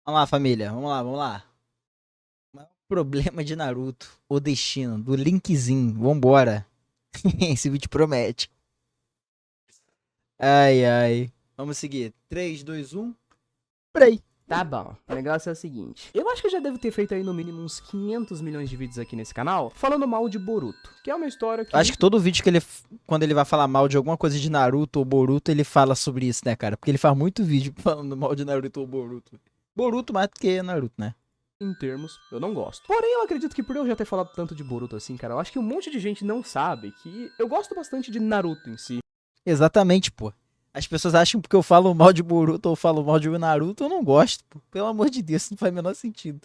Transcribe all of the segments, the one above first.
Vamos lá, família. Vamos lá, vamos lá. O maior problema de Naruto, o destino, do Linkzinho. Vambora. Esse vídeo promete. Ai, ai. Vamos seguir. 3, 2, 1. Play. Tá bom, o negócio é o seguinte. Eu acho que eu já devo ter feito aí no mínimo uns 500 milhões de vídeos aqui nesse canal falando mal de Boruto, que é uma história que Acho que todo vídeo que ele, quando ele vai falar mal de alguma coisa de Naruto ou Boruto, ele fala sobre isso, né, cara? Porque ele faz muito vídeo falando mal de Naruto ou Boruto. Boruto mais do que Naruto, né? em termos eu não gosto. Porém, eu acredito que por eu já ter falado tanto de Boruto assim, cara, eu acho que um monte de gente não sabe que eu gosto bastante de Naruto em si. Exatamente, pô. As pessoas acham que porque eu falo mal de Boruto ou falo mal de Naruto, eu não gosto, pô. Pelo amor de Deus, isso não faz o menor sentido.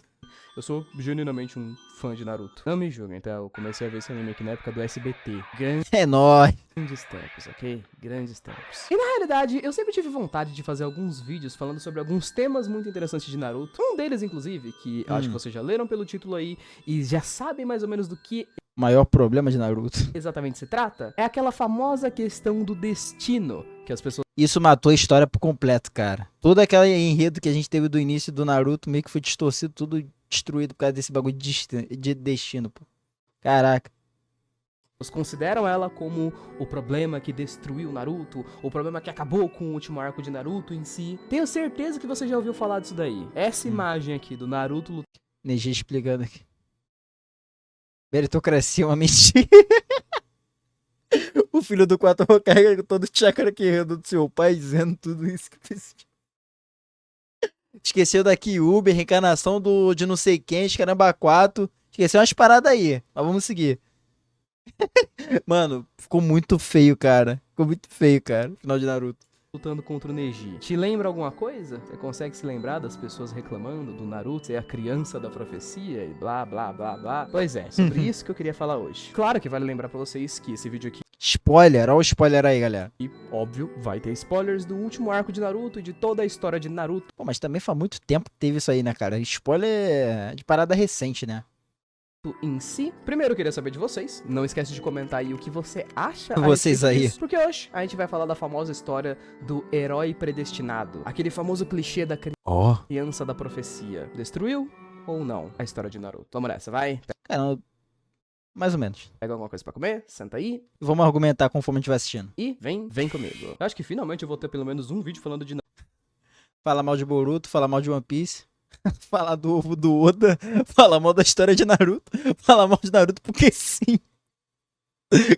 Eu sou genuinamente um fã de Naruto. Não me julguem, tá? Eu comecei a ver esse anime aqui na época do SBT. É nóis. Grandes tempos, ok? Grandes tempos. E na realidade, eu sempre tive vontade de fazer alguns vídeos falando sobre alguns temas muito interessantes de Naruto. Um deles, inclusive, que eu acho que vocês já leram pelo título aí e já sabem mais ou menos do que O maior problema de Naruto. exatamente se trata, é aquela famosa questão do destino que as pessoas Isso matou a história por completo, cara. Todo aquele enredo que a gente teve do início do Naruto meio que foi distorcido, tudo destruído por causa desse bagulho de destino, pô. Caraca. consideram ela como o problema que destruiu Naruto, o problema que acabou com o último arco de Naruto em si. Tenho certeza que você já ouviu falar disso daí. Essa imagem aqui do Naruto Neji explicando aqui. Meritocracia é uma mentira. O filho do 4 Hokage todo chakra querendo do seu pai dizendo tudo isso que precisa. Esqueceu da Kyuubi, reencarnação de não sei quem, caramba 4. Esqueceu umas paradas aí. Mas vamos seguir. Mano, ficou muito feio, cara. Ficou muito feio, cara. Final de Naruto. lutando contra o Neji. Te lembra alguma coisa? Você consegue se lembrar das pessoas reclamando do Naruto ser a criança da profecia e blá blá blá blá? Pois é, sobre isso que eu queria falar hoje. Claro que vale lembrar pra vocês que esse vídeo aqui Spoiler, olha o spoiler aí, galera. e, óbvio, vai ter spoilers do último arco de Naruto e de toda a história de Naruto Pô, mas também faz muito tempo que teve isso aí, né, cara? Spoiler de parada recente, né? em si. Primeiro eu queria saber de vocês. Não esquece de comentar aí o que você acha a Vocês respeito aí. disso, porque hoje a gente vai falar da famosa história do herói predestinado. Aquele famoso clichê da Ó. criança da profecia. Destruiu ou não a história de Naruto? Vamos nessa, vai. Cara, mais ou menos. Pega alguma coisa pra comer, senta aí Vamos argumentar conforme a gente vai assistindo. e vem comigo. Eu acho que finalmente eu vou ter pelo menos um vídeo falando de Fala mal de Boruto, fala mal de One Piece. Falar do ovo do Oda, falar mal da história de Naruto, falar mal de Naruto porque sim.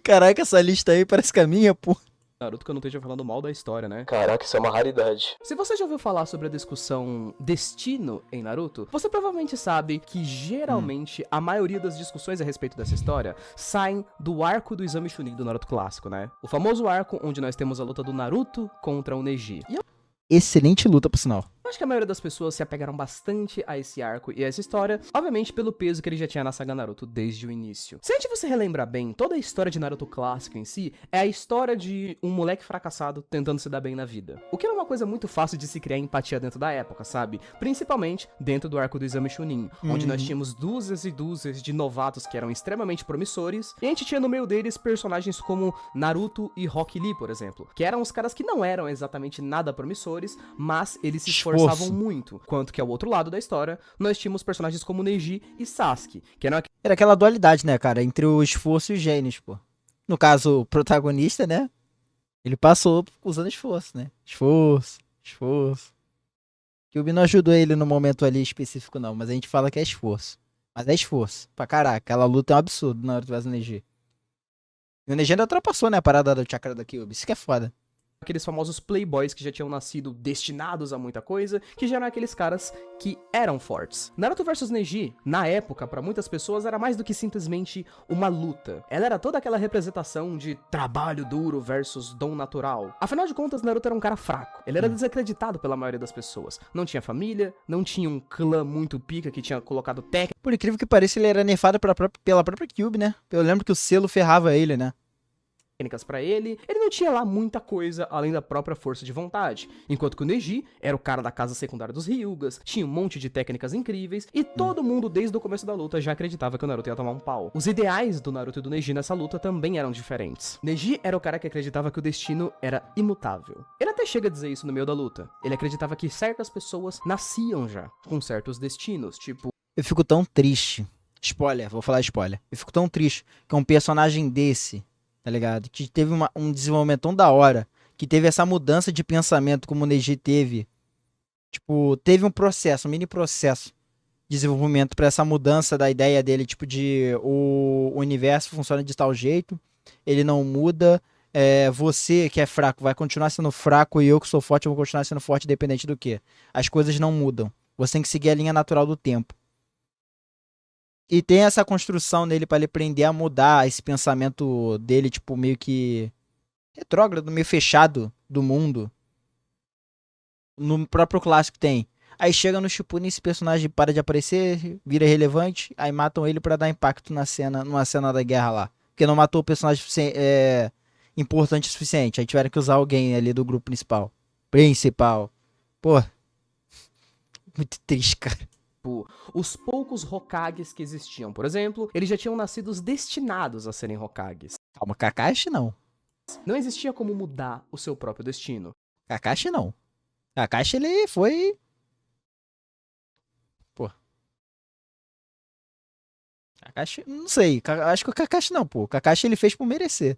Caraca, essa lista aí parece que a minha, pô. Naruto que eu não esteja falando mal da história, né? Caraca, isso é uma raridade. Se você já ouviu falar sobre a discussão destino em Naruto, você provavelmente sabe que geralmente a maioria das discussões a respeito dessa história saem do arco do Exame Chunin do Naruto clássico, né? O famoso arco onde nós temos a luta do Naruto contra o Neji. E eu Excelente luta, por sinal. acho que a maioria das pessoas se apegaram bastante a esse arco e a essa história, obviamente pelo peso que ele já tinha na saga Naruto desde o início. Se a gente você relembrar bem, toda a história de Naruto clássico em si é a história de um moleque fracassado tentando se dar bem na vida. O que era uma coisa muito fácil de se criar empatia dentro da época, sabe? Principalmente dentro do arco do Exame Chunin, onde nós tínhamos dúzias e dúzias de novatos que eram extremamente promissores, e a gente tinha no meio deles personagens como Naruto e Rock Lee, por exemplo, que eram os caras que não eram exatamente nada promissores, mas eles se esforçavam muito. Quanto que ao outro lado da história, nós tínhamos personagens como Neji e Sasuke, que eram Era aquela dualidade, né, cara, entre o esforço e os gênios, pô. No caso, o protagonista, né, ele passou usando esforço, né. Esforço, esforço. Kyuubi não ajudou ele no momento ali específico, não, mas a gente fala que é esforço. Mas é esforço, pra caraca. Aquela luta é um absurdo na hora do Neji. E o Neji ainda ultrapassou, né, a parada do chakra da Kyuubi. Isso que é foda. aqueles famosos playboys que já tinham nascido destinados a muita coisa, que já eram aqueles caras que eram fortes. Naruto vs Neji, na época, pra muitas pessoas, era mais do que simplesmente uma luta. Ela era toda aquela representação de trabalho duro versus dom natural. Afinal de contas, Naruto era um cara fraco. Ele era desacreditado pela maioria das pessoas. Não tinha família, não tinha um clã muito pica que tinha colocado técnica. Por incrível que pareça, ele era nerfado pela própria Kyuubi, né. Eu lembro que o selo ferrava ele, né. técnicas pra ele não tinha lá muita coisa além da própria força de vontade. Enquanto que o Neji era o cara da casa secundária dos Hyugas, tinha um monte de técnicas incríveis, e todo mundo desde o começo da luta já acreditava que o Naruto ia tomar um pau. Os ideais do Naruto e do Neji nessa luta também eram diferentes. Neji era o cara que acreditava que o destino era imutável. Ele até chega a dizer isso no meio da luta. Ele acreditava que certas pessoas nasciam já com certos destinos, tipo... Eu fico tão triste. Spoiler, vou falar spoiler. Eu fico tão triste que um personagem desse, tá ligado? Que teve um desenvolvimento tão da hora, que teve essa mudança de pensamento como o Neji teve. Tipo, teve um processo, um mini processo de desenvolvimento pra essa mudança da ideia dele, tipo, de o universo funciona de tal jeito, ele não muda, você que é fraco vai continuar sendo fraco e eu que sou forte eu vou continuar sendo forte independente do que. As coisas não mudam. Você tem que seguir a linha natural do tempo. E tem essa construção nele pra ele aprender a mudar esse pensamento dele, tipo, meio que retrógrado, meio fechado do mundo. No próprio clássico tem. Aí chega no Shippuden, esse personagem para de aparecer, vira irrelevante, aí matam ele pra dar impacto na cena, numa cena da guerra lá. Porque não matou o personagem importante o suficiente. Aí tiveram que usar alguém ali do grupo principal. Principal. Pô. Muito triste, cara. Os poucos Hokages que existiam, por exemplo, eles já tinham nascido destinados a serem Hokages. Calma, Kakashi não. Não existia como mudar o seu próprio destino. Kakashi não. Kakashi ele foi... Pô. Kakashi, não sei. Acho que o Kakashi não, pô. O Kakashi ele fez por merecer.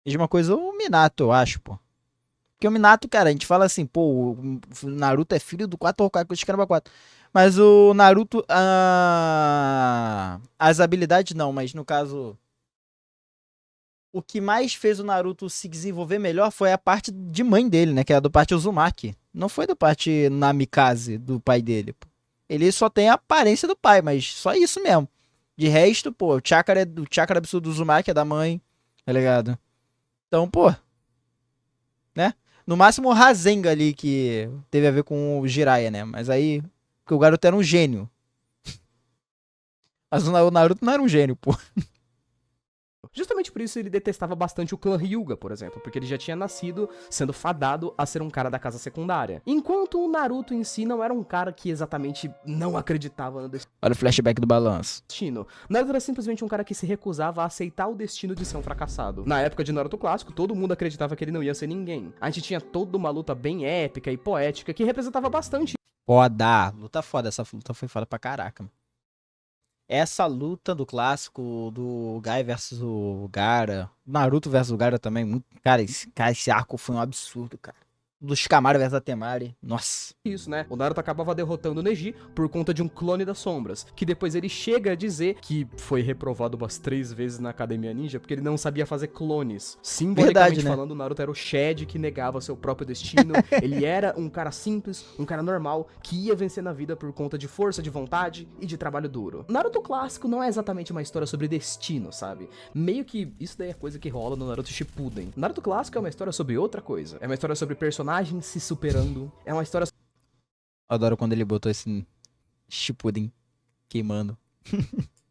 Mesma coisa o Minato, eu acho, pô. Porque o Minato, cara, a gente fala assim, pô, o Naruto é filho do 4 Hokage, caramba, 4. Mas o Naruto, as habilidades não, mas no caso, o que mais fez o Naruto se desenvolver melhor foi a parte de mãe dele, né, que é a do parte Uzumaki. Não foi da parte Namikaze, do pai dele, pô. Ele só tem a aparência do pai, mas só isso mesmo. De resto, pô, o chakra absurdo do Uzumaki é da mãe, tá ligado? Então, pô, né? No máximo o Rasengan ali, que teve a ver com o Jiraiya, né? Mas aí, porque o garoto era um gênio. Mas o Naruto não era um gênio, pô. Justamente por isso ele detestava bastante o clã Hyuga, por exemplo, porque ele já tinha nascido sendo fadado a ser um cara da casa secundária. Enquanto o Naruto em si não era um cara que exatamente não acreditava no Olha o flashback do balanço. destino. Naruto era simplesmente um cara que se recusava a aceitar o destino de ser um fracassado. Na época de Naruto clássico, todo mundo acreditava que ele não ia ser ninguém. A gente tinha toda uma luta bem épica e poética que representava bastante. Foda, luta foda, essa luta foi foda pra caraca, mano. Essa luta do clássico do Guy versus o Gaara, Naruto versus o Gaara também, muito, cara, esse arco foi um absurdo, cara. Do Shikamaru versus a Temari, nossa. Isso, né? O Naruto acabava derrotando o Neji por conta de um clone das sombras, que depois ele chega a dizer que foi reprovado umas 3 vezes na Academia Ninja porque ele não sabia fazer clones. Simbolicamente Verdade, né? falando, o Naruto era o Shed que negava seu próprio destino. Ele era um cara simples, um cara normal, que ia vencer na vida por conta de força de vontade e de trabalho duro. Naruto clássico não é exatamente uma história sobre destino, sabe? Meio que isso daí é coisa que rola no Naruto Shippuden. Naruto clássico é uma história sobre outra coisa. É uma história sobre personagens se superando. É uma história... Adoro quando ele botou esse Shippuden queimando.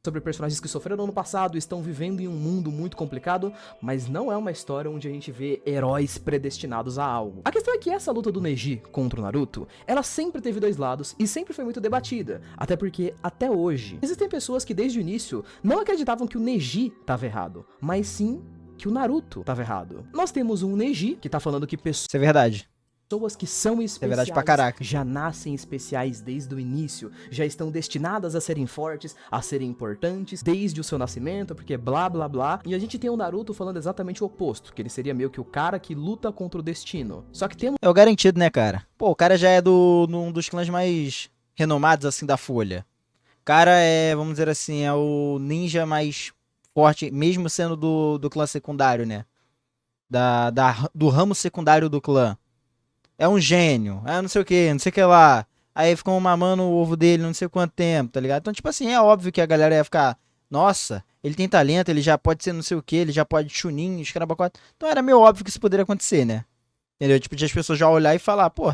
sobre personagens que sofreram no passado e estão vivendo em um mundo muito complicado, mas não é uma história onde a gente vê heróis predestinados a algo. A questão é que essa luta do Neji contra o Naruto, ela sempre teve 2 lados e sempre foi muito debatida, até porque, até hoje, existem pessoas que desde o início não acreditavam que o Neji estava errado, mas sim que o Naruto estava errado. Nós temos um Neji que tá falando que Isso é verdade. pessoas que são especiais, É verdade pra caraca. já nascem especiais desde o início, já estão destinadas a serem fortes, a serem importantes desde o seu nascimento, porque blá blá blá. E a gente tem o Naruto falando exatamente o oposto, que ele seria meio que o cara que luta contra o destino. Só que temos É o garantido, né, cara? Pô, o cara já é num dos clãs mais renomados, assim, da Folha. O cara é, vamos dizer assim, é o ninja mais forte, mesmo sendo do clã secundário, né? Do ramo secundário do clã. É um gênio, é não sei o que, não sei o que lá. Aí ficam mamando o ovo dele não sei quanto tempo, tá ligado? Então, tipo assim, é óbvio que a galera ia ficar, nossa, ele tem talento, ele já pode ser não sei o que, ele já pode chunin, os caramba quatro. Então era meio óbvio que isso poderia acontecer, né? Entendeu? Tipo, de as pessoas já olhar e falar, pô,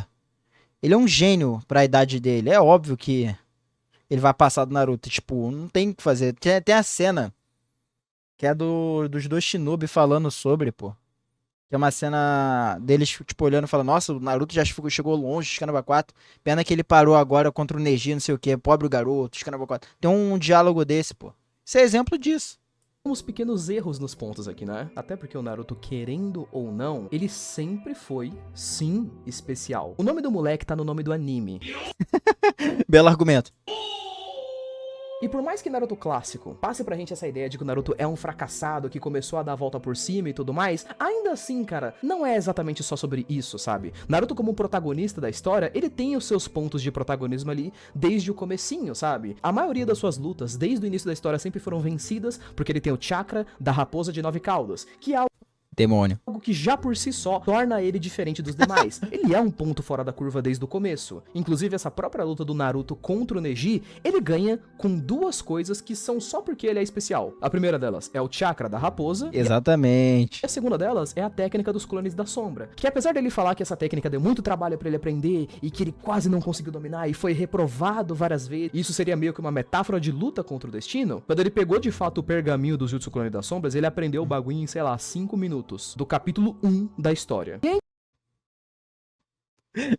ele é um gênio pra idade dele. É óbvio que ele vai passar do Naruto. Tipo, não tem o que fazer. Tem a cena Que é dos dois Shinobi falando sobre, pô. Que é uma cena deles, tipo, olhando e falando, nossa, o Naruto já chegou longe, Scanaba 4. Pena que ele parou agora contra o Neji, não sei o que, pobre garoto, Scanaba 4. Tem um diálogo desse, pô. Isso é exemplo disso. Uns pequenos erros nos pontos aqui, né? Até porque o Naruto, querendo ou não, ele sempre foi, sim, especial. O nome do moleque tá no nome do anime. Belo argumento. E por mais que Naruto clássico passe pra gente essa ideia de que o Naruto é um fracassado que começou a dar a volta por cima e tudo mais, ainda assim, cara, não é exatamente só sobre isso, sabe? Naruto como protagonista da história, ele tem os seus pontos de protagonismo ali desde o comecinho, sabe? A maioria das suas lutas, desde o início da história, sempre foram vencidas porque ele tem o chakra da raposa de 9 caudas, que é Demônio. algo que já por si só torna ele diferente dos demais. Ele é um ponto fora da curva desde o começo. Inclusive, essa própria luta do Naruto contra o Neji, ele ganha com duas coisas que são só porque ele é especial. A primeira delas é o chakra da raposa. Exatamente. E a segunda delas é a técnica dos clones da sombra. Que apesar dele falar que essa técnica deu muito trabalho pra ele aprender e que ele quase não conseguiu dominar e foi reprovado várias vezes, isso seria meio que uma metáfora de luta contra o destino, quando ele pegou de fato o pergaminho dos Jutsu Clone das Sombras, ele aprendeu o bagulho em, sei lá, 5 minutos. Do capítulo 1 da história.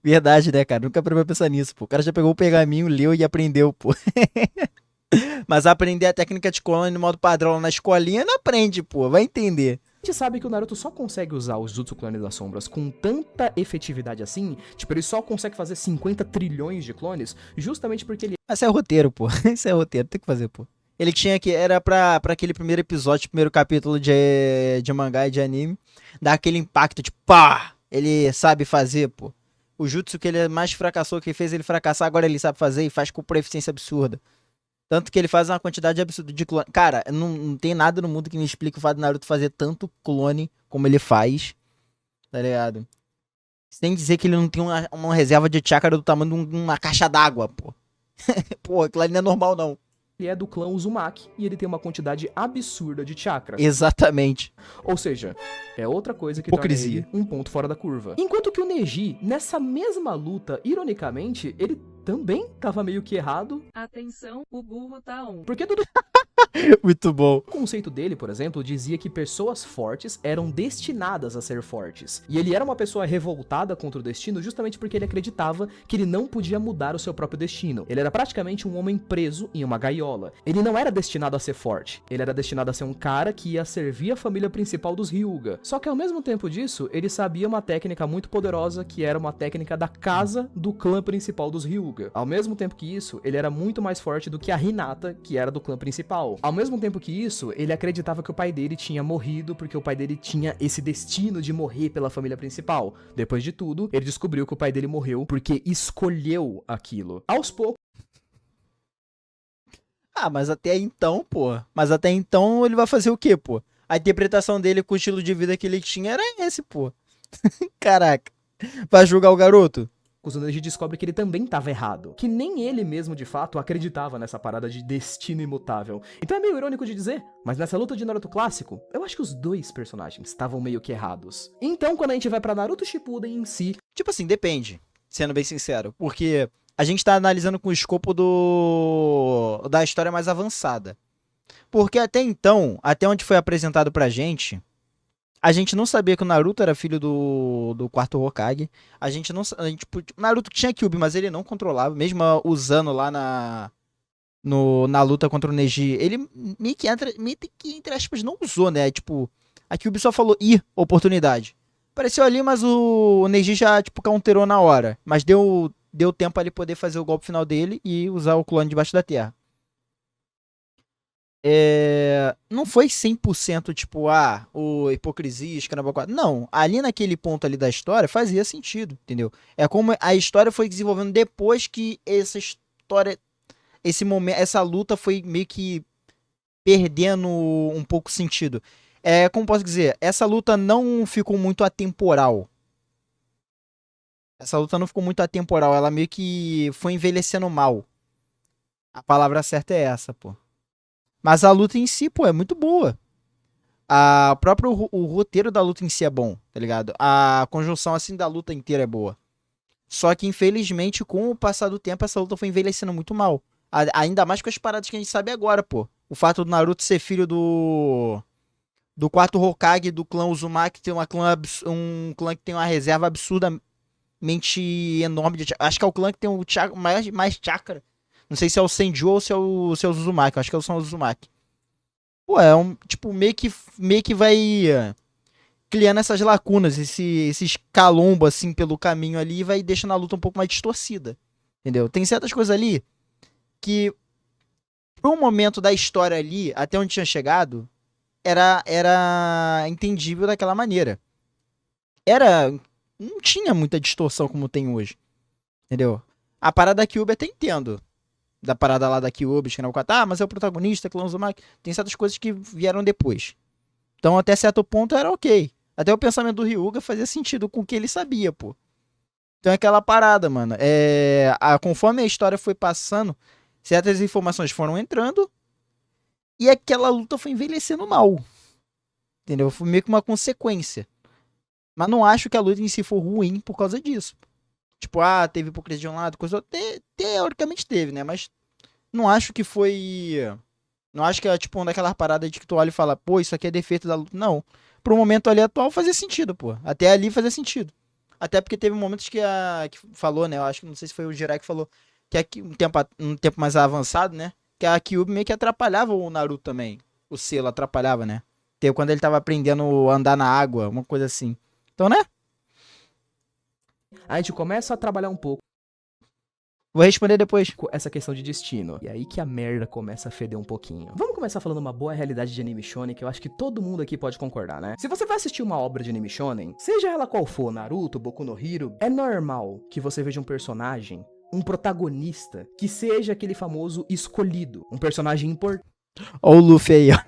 Verdade, né, cara? Nunca parei pra pensar nisso, pô. O cara já pegou o pergaminho, leu e aprendeu, pô. Mas aprender a técnica de clone no modo padrão lá na escolinha não aprende, pô. Vai entender. A gente sabe que o Naruto só consegue usar os Jutsu Clones das Sombras com tanta efetividade assim, tipo, ele só consegue fazer 50 trilhões de clones, justamente porque ele Mas isso é roteiro, pô. Isso é roteiro, tem que fazer, pô. Ele tinha que. Era pra aquele primeiro episódio, primeiro capítulo de mangá e de anime. Dar aquele impacto, tipo, pá! Ele sabe fazer, pô. O jutsu que ele mais fracassou, que fez ele fracassar, agora ele sabe fazer e faz com proficiência absurda. Tanto que ele faz uma quantidade absurda de clone. Cara, não tem nada no mundo que me explique o fato do Naruto fazer tanto clone como ele faz. Tá ligado? Sem dizer que ele não tem uma reserva de chakra do tamanho de uma caixa d'água, pô. Pô, aquilo ali não é normal, não. é do clã Uzumaki e ele tem uma quantidade absurda de chakras. Exatamente. Ou seja, é outra coisa que Hipocrisia. torna ele um ponto fora da curva. Enquanto que o Neji, nessa mesma luta, ironicamente, ele também tava meio que errado. Atenção, o burro tá on. Porque tudo Muito bom. o conceito dele, por exemplo, dizia que pessoas fortes eram destinadas a ser fortes. E ele era uma pessoa revoltada contra o destino justamente porque ele acreditava que ele não podia mudar o seu próprio destino. Ele era praticamente um homem preso em uma gaiola. Ele não era destinado a ser forte. Ele era destinado a ser um cara que ia servir a família principal dos Hyuga. Só que ao mesmo tempo disso, ele sabia uma técnica muito poderosa que era uma técnica da casa do clã principal dos Hyuga. Ao mesmo tempo que isso, ele era muito mais forte do que a Hinata, que era do clã principal. Ao mesmo tempo que isso, ele acreditava que o pai dele tinha morrido porque o pai dele tinha esse destino de morrer pela família principal. Depois de tudo, ele descobriu que o pai dele morreu porque escolheu aquilo. Aos poucos, Ah, mas até então, pô. Mas até então ele vai fazer o quê, pô? A interpretação dele com o estilo de vida que ele tinha era esse, pô. Caraca. Vai julgar o garoto? o Neji descobre que ele também estava errado. Que nem ele mesmo, de fato, acreditava nessa parada de destino imutável. Então é meio irônico de dizer, mas nessa luta de Naruto clássico, eu acho que os dois personagens estavam meio que errados. Então, quando a gente vai pra Naruto Shippuden em si, Tipo assim, depende. Sendo bem sincero. Porque a gente tá analisando com o escopo da história mais avançada. Porque até então, até onde foi apresentado pra gente, a gente não sabia que o Naruto era filho do quarto Hokage. A gente não. Tipo, o Naruto tinha Kyuubi, mas ele não controlava, mesmo usando lá na luta contra o Neji. Ele meio que, entre aspas, não usou, né? Tipo, a Kyuubi só falou, oportunidade. Apareceu ali, mas o Neji já, tipo, counterou na hora. Mas deu tempo ali poder fazer o golpe final dele e usar o clone debaixo da terra. Não foi 100% tipo, o hipocrisia, escaramba 4. Não, ali naquele ponto ali da história fazia sentido, entendeu? É como a história foi desenvolvendo depois que essa história, esse momento, essa luta foi meio que perdendo um pouco sentido. Como posso dizer, essa luta não ficou muito atemporal. Essa luta não ficou muito atemporal, ela meio que foi envelhecendo mal. A palavra certa é essa, pô. Mas a luta em si, pô, é muito boa. O roteiro da luta em si é bom, tá ligado? A conjunção, assim, da luta inteira é boa. Só que, infelizmente, com o passar do tempo, essa luta foi envelhecendo muito mal. Ainda mais com as paradas que a gente sabe agora, pô. O fato do Naruto ser filho do quarto Hokage do clã Uzumaki, tem um clã que tem uma reserva absurdamente enorme de chakra. Acho que é o clã que tem o mais chakra. Não sei se é o Senju ou se é o Uzumaki. Acho que são os Uzumaki. Pô, é um, tipo, meio que vai criando essas lacunas, esses calombo, assim, pelo caminho ali, e vai deixando a luta um pouco mais distorcida. Entendeu? Tem certas coisas ali que, por um momento da história ali, até onde tinha chegado, era entendível daquela maneira. Não tinha muita distorção como tem hoje. Entendeu? A parada da Kyuubi até entendo. Da parada lá da Kyuubi, que não mas é o protagonista, clã Uzumaki. Tem certas coisas que vieram depois. Então, até certo ponto, era ok. Até o pensamento do Hyuga fazia sentido com o que ele sabia, pô. Então é aquela parada, mano. Conforme a história foi passando, certas informações foram entrando e aquela luta foi envelhecendo mal. Entendeu? Foi meio que uma consequência. Mas não acho que a luta em si for ruim por causa disso. Tipo, teve hipocrisia de um lado, coisa outra. Teoricamente teve, né? Mas não acho que foi. Não acho que é tipo uma daquelas paradas de que tu olha e fala, pô, isso aqui é defeito da luta. Não. Pro momento ali atual fazia sentido, pô. Até ali fazia sentido. Até porque teve momentos que falou, né? Eu acho que não sei se foi o Jirai que falou que aqui um tempo mais avançado, né? Que a Kyuubi meio que atrapalhava o Naruto também. O selo atrapalhava, né? Teve quando ele tava aprendendo a andar na água, uma coisa assim. Então, né? A gente começa a trabalhar um pouco Vou responder depois. com essa questão de destino. E aí que a merda começa a feder um pouquinho. Vamos começar falando uma boa realidade de anime shonen, que eu acho que todo mundo aqui pode concordar, né? Se você vai assistir uma obra de anime shonen, seja ela qual for, Naruto, Boku no Hero, é normal que você veja um personagem, um protagonista, que seja aquele famoso escolhido. Um personagem importante. Ó o Luffy aí, ó.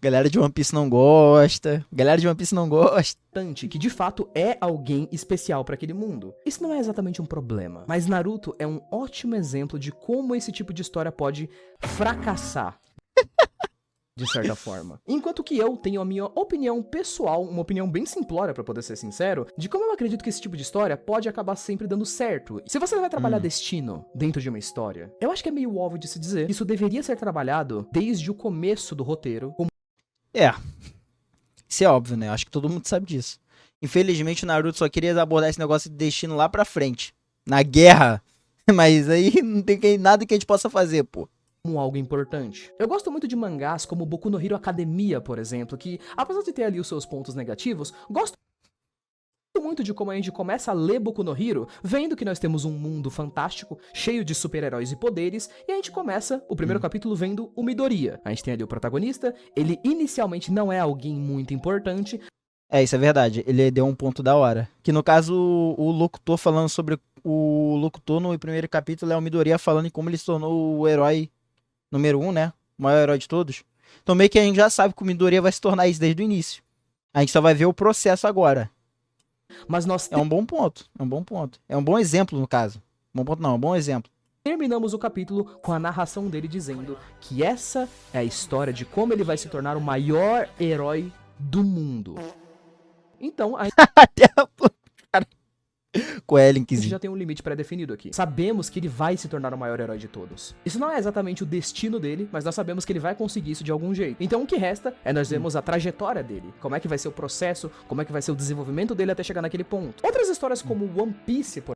Galera de One Piece não gosta. Galera de One Piece não gosta. Que de fato é alguém especial pra aquele mundo. Isso não é exatamente um problema, mas Naruto é um ótimo exemplo de como esse tipo de história pode fracassar. De certa forma. Enquanto que eu tenho a minha opinião pessoal, uma opinião bem simplória, pra poder ser sincero, de como eu acredito que esse tipo de história pode acabar sempre dando certo. Se você vai trabalhar destino dentro de uma história, eu acho que é meio óbvio de se dizer que isso deveria ser trabalhado desde o começo do roteiro. Isso é óbvio, né? Acho que todo mundo sabe disso. Infelizmente o Naruto só queria abordar esse negócio de destino lá pra frente. Na guerra. Mas aí não tem nada que a gente possa fazer, pô. Como algo importante. Eu gosto muito de mangás como Boku no Hero Academia, por exemplo, que, apesar de ter ali os seus pontos negativos, gosto muito de como a gente começa a ler Boku no Hero, vendo que nós temos um mundo fantástico, cheio de super-heróis e poderes, e a gente começa o primeiro capítulo vendo o Midoriya. A gente tem ali o protagonista, ele inicialmente não é alguém muito importante. Isso é verdade. Ele deu um ponto da hora. Que no caso, o locutor falando sobre o locutor no primeiro capítulo é o Midoriya falando em como ele se tornou o herói número 1, né? O maior herói de todos. Então meio que a gente já sabe que o Midoriya vai se tornar isso desde o início. A gente só vai ver o processo agora. Mas nós É um bom ponto. É um bom ponto. É um bom exemplo, no caso. Bom ponto não, é um bom exemplo. terminamos o capítulo com a narração dele dizendo que essa é a história de como ele vai se tornar o maior herói do mundo. Então, a Até a... Cara, com a Ellen gente já tem um limite pré-definido aqui. Sabemos que ele vai se tornar o maior herói de todos. Isso não é exatamente o destino dele, mas nós sabemos que ele vai conseguir isso de algum jeito. Então o que resta é nós vermos a trajetória dele. Como é que vai ser o processo, como é que vai ser o desenvolvimento dele até chegar naquele ponto. Outras histórias como One Piece, por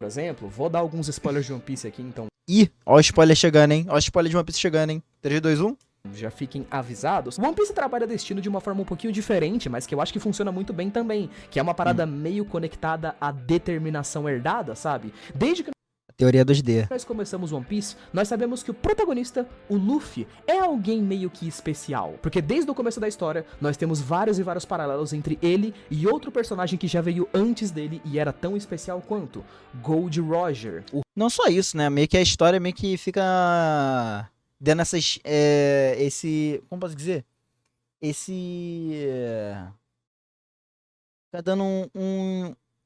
exemplo, vou dar alguns spoilers de One Piece aqui, então Ih, ó o spoiler chegando, hein? Ó o spoiler de One Piece chegando, hein? 3, 2, 1. já fiquem avisados. One Piece trabalha destino de uma forma um pouquinho diferente, mas que eu acho que funciona muito bem também. Que é uma parada meio conectada à determinação herdada, sabe? Desde que Teoria 2D. nós começamos One Piece, nós sabemos que o protagonista, o Luffy, é alguém meio que especial. Porque desde o começo da história, nós temos vários e vários paralelos entre ele e outro personagem que já veio antes dele e era tão especial quanto Gold Roger. Não só isso, né? Meio que a história meio que fica dando essas... Como posso dizer? Fica dando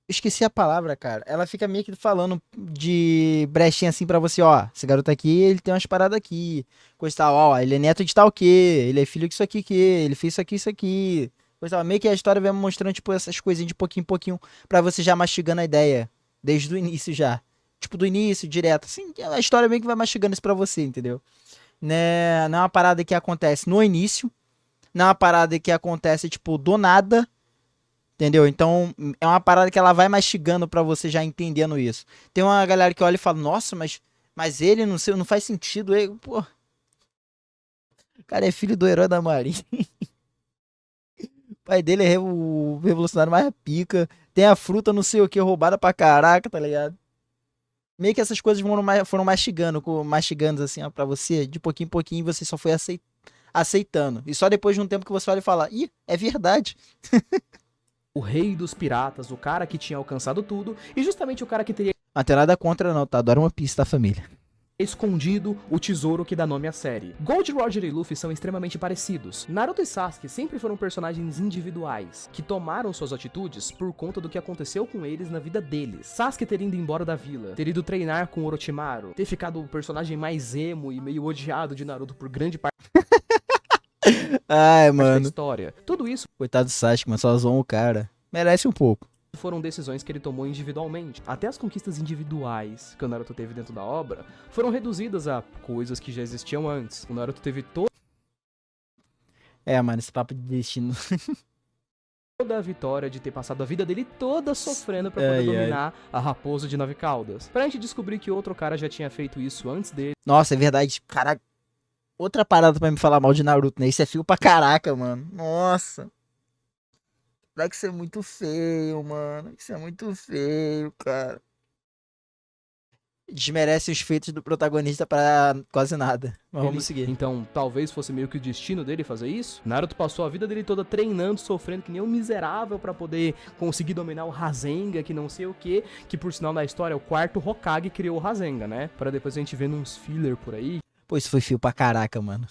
esqueci a palavra, cara. Ela fica meio que falando de brechinha assim pra você, ó. Esse garoto aqui, ele tem umas paradas aqui. Coisa e tal, ó. Ele é neto de tal o quê? Ele é filho disso aqui que ele fez isso aqui. Coisa e tal. Meio que a história vai mostrando, tipo, essas coisinhas de pouquinho em pouquinho pra você já mastigando a ideia. Desde o início já. Tipo, do início, direto. Assim, a história meio que vai mastigando isso pra você, entendeu? né? Não é uma parada que acontece no início, não é uma parada que acontece, tipo, do nada, entendeu? Então, é uma parada que ela vai mastigando pra você já entendendo isso. Tem uma galera que olha e fala, nossa, mas ele não sei, não faz sentido. Ele, pô, o cara é filho do herói da Marinha. O pai dele é o revolucionário mais pica. Tem a fruta não sei o que roubada pra caraca, tá ligado? Meio que essas coisas foram mastigando, mastigando assim, ó, pra você, de pouquinho em pouquinho, e você só foi aceitando. E só depois de um tempo que você olha e fala, ih, é verdade. O rei dos piratas, o cara que tinha alcançado tudo, e justamente o cara que teria Não tem nada contra não, tá? Adoro uma pista, tá, família? escondido o tesouro que dá nome à série. Gold Roger e Luffy são extremamente parecidos. Naruto e Sasuke sempre foram personagens individuais, que tomaram suas atitudes por conta do que aconteceu com eles na vida deles. Sasuke ter ido embora da vila, ter ido treinar com Orochimaru, ter ficado o personagem mais emo e meio odiado de Naruto por grande parte Ai, da mano. história. Tudo isso Coitado do Sasuke, mano, só zoam o cara. Merece um pouco. foram decisões que ele tomou individualmente. Até as conquistas individuais que o Naruto teve dentro da obra foram reduzidas a coisas que já existiam antes. O Naruto teve É, mano, esse papo de destino. toda a vitória de ter passado a vida dele toda sofrendo pra poder Ai, ai. dominar a raposa de 9 caudas. Pra gente descobrir que outro cara já tinha feito isso antes dele. Nossa, é verdade. Caraca. Outra parada pra me falar mal de Naruto, né? Isso é fio pra caraca, mano. Nossa. Vai que isso é muito feio, mano. Isso é muito feio, cara. Desmerece os feitos do protagonista pra quase nada. Mas vamos seguir. Então, talvez fosse meio que o destino dele fazer isso. Naruto passou a vida dele toda treinando, sofrendo que nem um miserável pra poder conseguir dominar o Rasengan, que não sei o que por sinal na história o quarto Hokage criou o Rasengan, né? Pra depois a gente ver uns filler por aí. Pô, isso foi fio pra caraca, mano.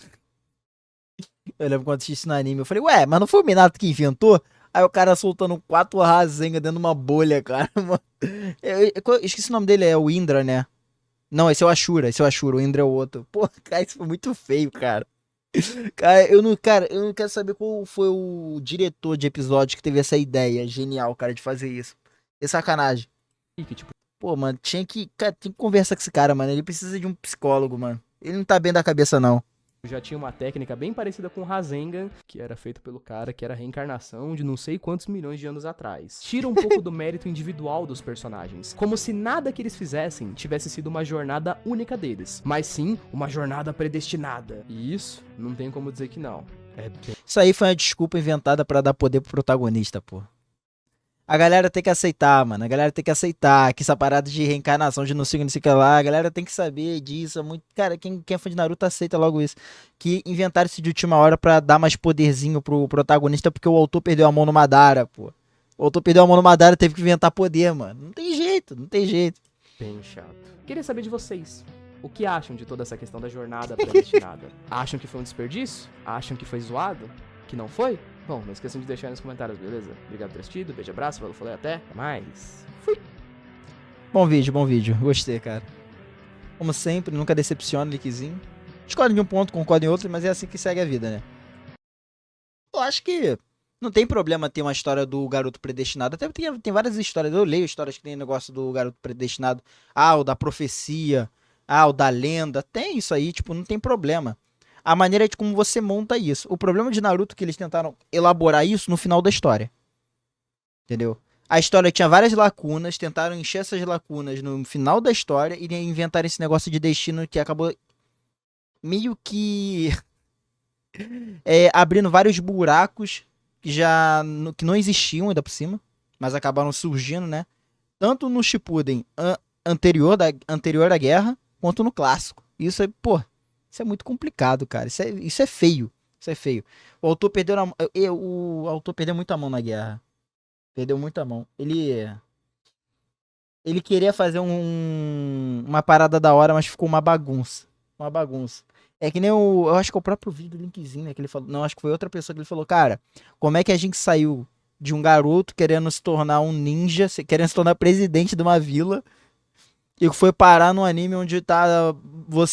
Eu lembro quando assisti isso no anime. Eu falei, ué, mas não foi o Minato que inventou? Aí o cara soltando 4 Rasengan dentro de uma bolha, cara. Mano. Eu esqueci o nome dele, é o Indra, né? Não, esse é o Ashura, o Indra é o outro. Pô, cara, isso foi muito feio, cara. Cara, eu não quero saber qual foi o diretor de episódio que teve essa ideia genial, cara, de fazer isso. É sacanagem. E que, tipo, Pô, mano, cara, tinha que conversar com esse cara, mano. Ele precisa de um psicólogo, mano. Ele não tá bem da cabeça, não. já tinha uma técnica bem parecida com o Rasengan, que era feito pelo cara que era a reencarnação de não sei quantos milhões de anos atrás. Tira um pouco do mérito individual dos personagens, como se nada que eles fizessem tivesse sido uma jornada única deles, mas sim uma jornada predestinada. E isso não tem como dizer que não. É bem... Isso aí foi uma desculpa inventada pra dar poder pro protagonista, pô. A galera tem que aceitar, mano. A galera tem que aceitar que essa parada de reencarnação, de não sei o que, não sei o que lá, a galera tem que saber disso. É muito... Cara, quem é fã de Naruto aceita logo isso. Que inventaram isso de última hora pra dar mais poderzinho pro protagonista, porque o autor perdeu a mão no Madara, pô. O autor perdeu a mão no Madara, teve que inventar poder, mano. Não tem jeito, não tem jeito. bem chato. Queria saber de vocês. O que acham de toda essa questão da jornada predestinada? Acham que foi um desperdício? Acham que foi zoado? Que não foi? Bom, não esqueçam de deixar aí nos comentários, beleza? Obrigado por ter assistido, beijo, abraço, falou, até mais. Fui! Bom vídeo. Gostei, cara. Como sempre, nunca decepciona, Lickzinho. Discordo de um ponto, concordo em outro, mas é assim que segue a vida, né? Eu acho que não tem problema ter uma história do garoto predestinado. Até tem várias histórias. Eu leio histórias que tem negócio do garoto predestinado. Ah, o da profecia. Ah, o da lenda. Tem isso aí, tipo, não tem problema. A maneira de como você monta isso. O problema de Naruto é que eles tentaram elaborar isso no final da história. Entendeu? A história tinha várias lacunas, tentaram encher essas lacunas no final da história e inventaram esse negócio de destino que acabou meio que abrindo vários buracos que não existiam ainda por cima, mas acabaram surgindo, né? Tanto no Shippuden anterior à guerra, quanto no clássico. Isso é, pô, isso é muito complicado, cara. Isso é feio. Isso é feio. O autor o autor perdeu muita mão na guerra. Perdeu muita mão. Ele queria fazer uma parada da hora, mas ficou uma bagunça. Uma bagunça. É que nem eu acho que é o próprio vídeo do Linkzinho, né, que ele falou, não, acho que foi outra pessoa que ele falou, cara, como é que a gente saiu de um garoto querendo se tornar um ninja, querendo se tornar presidente de uma vila, e foi parar num anime onde tá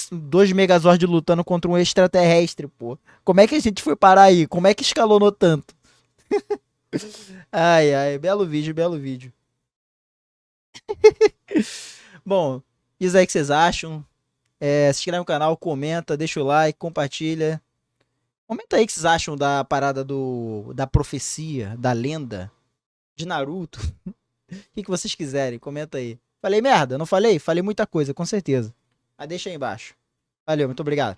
dois Megazord lutando contra um extraterrestre, pô. Como é que a gente foi parar aí? Como é que escalonou tanto? Ai, ai, belo vídeo, belo vídeo. Bom, diz aí o que vocês acham. Se inscreve no canal, comenta, deixa o like, compartilha. Comenta aí o que vocês acham da parada da profecia, da lenda de Naruto. O que vocês quiserem, comenta aí. Falei merda? Não falei? Falei muita coisa, com certeza. Mas deixa aí embaixo. Valeu, muito obrigado.